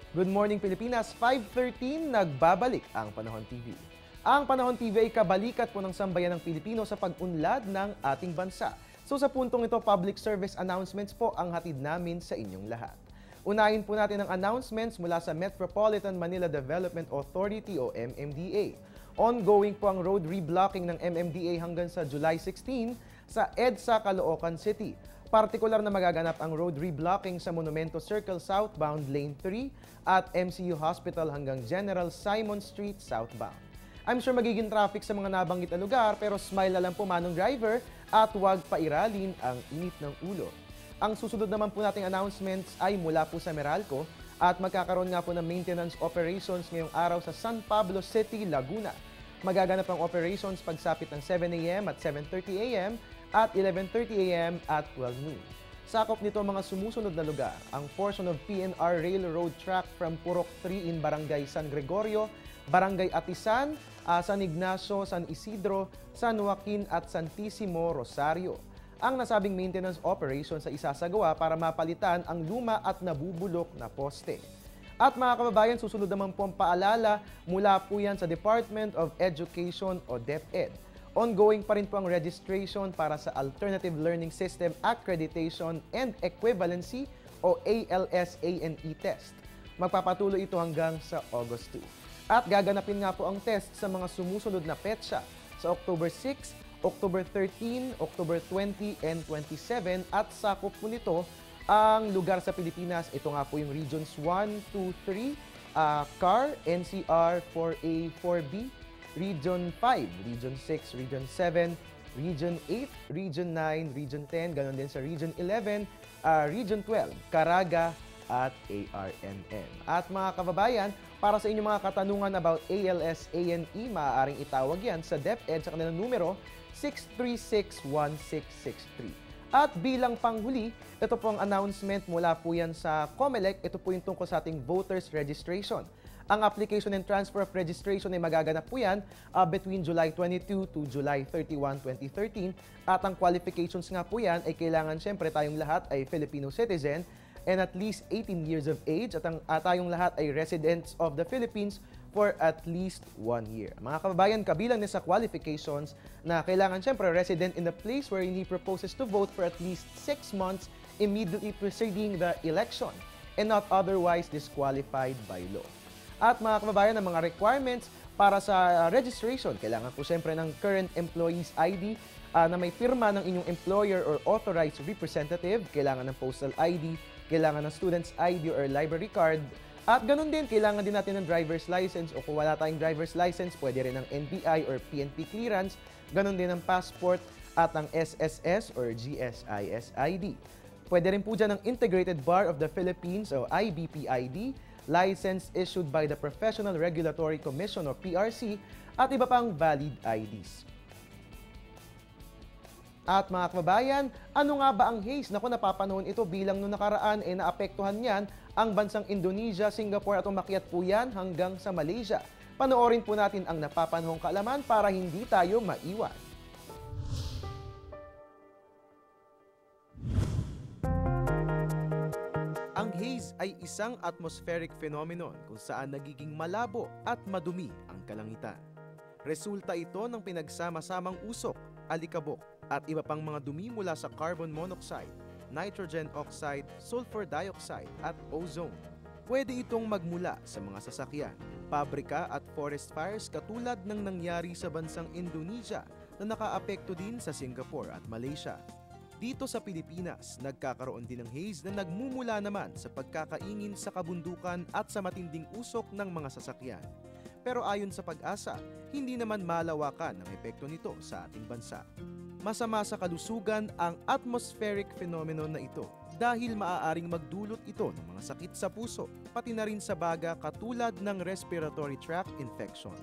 Good morning Pilipinas, 5:13 nagbabalik ang Panahon TV. Ang Panahon TV ay kabalikat po ng sambayan ng Pilipino sa pag-unlad ng ating bansa. So sa puntong ito, public service announcements po ang hatid namin sa inyong lahat. Unahin po natin ang announcements mula sa Metropolitan Manila Development Authority o MMDA. Ongoing po ang road reblocking ng MMDA hanggang sa July 16 sa EDSA, Caloocan City. Partikular na magaganap ang road reblocking sa Monumento Circle southbound Lane 3 at MCU Hospital hanggang General Simon Street southbound. I'm sure magiging traffic sa mga nabanggit na lugar pero smile na lang po manong driver at huwag pairalin ang init ng ulo. Ang susunod naman po nating announcements ay mula po sa Meralco at magkakaroon nga po ng maintenance operations ngayong araw sa San Pablo City, Laguna. Magaganap ang operations pagsapit ng 7 a.m. at 7:30 a.m. at 11:30 a.m. at 12 noon. Sakop nito mga sumusunod na lugar, ang portion of PNR Railroad Track from Purok 3 in Barangay San Gregorio, Barangay Atisan, San Ignacio, San Isidro, San Joaquin at Santissimo Rosario. Ang nasabing maintenance operations ay isasagawa para mapalitan ang luma at nabubulok na poste. At mga kababayan, susunod naman po ang paalala mula po yan sa Department of Education o DepEd. Ongoing pa rin po ang registration para sa Alternative Learning System Accreditation and Equivalency o ALS-ANE test. Magpapatuloy ito hanggang sa August 2. At gaganapin nga po ang test sa mga sumusunod na petsa sa October 6, October 13, October 20 and 27 at sakop po nito ang lugar sa Pilipinas. Ito nga po yung Regions 1, 2, 3, CAR, NCR, 4A, 4B, Region 5, Region 6, Region 7, Region 8, Region 9, Region 10, ganoon din sa Region 11, Region 12, Caraga at ARMM. At mga kababayan, para sa inyong mga katanungan about ALS-ANE, maaaring itawag yan sa DepEd sa kanilang numero 636-1663. At bilang panghuli, ito po ang announcement mula po yan sa COMELEC. Ito po yung tungkol sa ating voters registration. Ang application and transfer of registration ay magaganap po yan between July 22 to July 31, 2013. At ang qualifications nga po yan ay kailangan syempre tayong lahat ay Filipino citizen and at least 18 years of age at tayong lahat ay residents of the Philippines for at least 1 year. Mga kababayan, kabilang din sa qualifications na kailangan syempre resident in the place where he proposes to vote for at least 6 months immediately preceding the election and not otherwise disqualified by law. At mga kababayan, ang mga requirements para sa registration, kailangan po syempre ng current employee's ID na may firma ng inyong employer or authorized representative, kailangan ng postal ID, kailangan ng student's ID or library card, at ganun din, kailangan din natin ng driver's license o kung wala tayong driver's license, pwede rin ng NBI or PNP clearance, ganun din ang passport at ang SSS or GSIS ID. Pwede rin po dyan ang Integrated Bar of the Philippines o IBPID, license issued by the Professional Regulatory Commission o PRC, at iba pang valid IDs. At mga kababayan, ano nga ba ang haze? Naku, napapanahon ito bilang noong nakaraan naapektuhan niyan ang bansang Indonesia, Singapore at umakyat po yan hanggang sa Malaysia. Panoorin po natin ang napapanahong kaalaman para hindi tayo maiwan. Ang haze ay isang atmospheric phenomenon kung saan nagiging malabo at madumi ang kalangitan. Resulta ito ng pinagsama-samang usok, alikabok, at iba pang mga dumi mula sa carbon monoxide, nitrogen oxide, sulfur dioxide at ozone. Pwede itong magmula sa mga sasakyan, pabrika at forest fires katulad ng nangyari sa bansang Indonesia na nakaapekto din sa Singapore at Malaysia. Dito sa Pilipinas, nagkakaroon din ng haze na nagmumula naman sa pagkakaingin sa kabundukan at sa matinding usok ng mga sasakyan. Pero ayon sa Pag-asa, hindi naman malawakan ang epekto nito sa ating bansa. Masama sa kalusugan ang atmospheric phenomenon na ito dahil maaaring magdulot ito ng mga sakit sa puso, pati na rin sa baga katulad ng respiratory tract infection.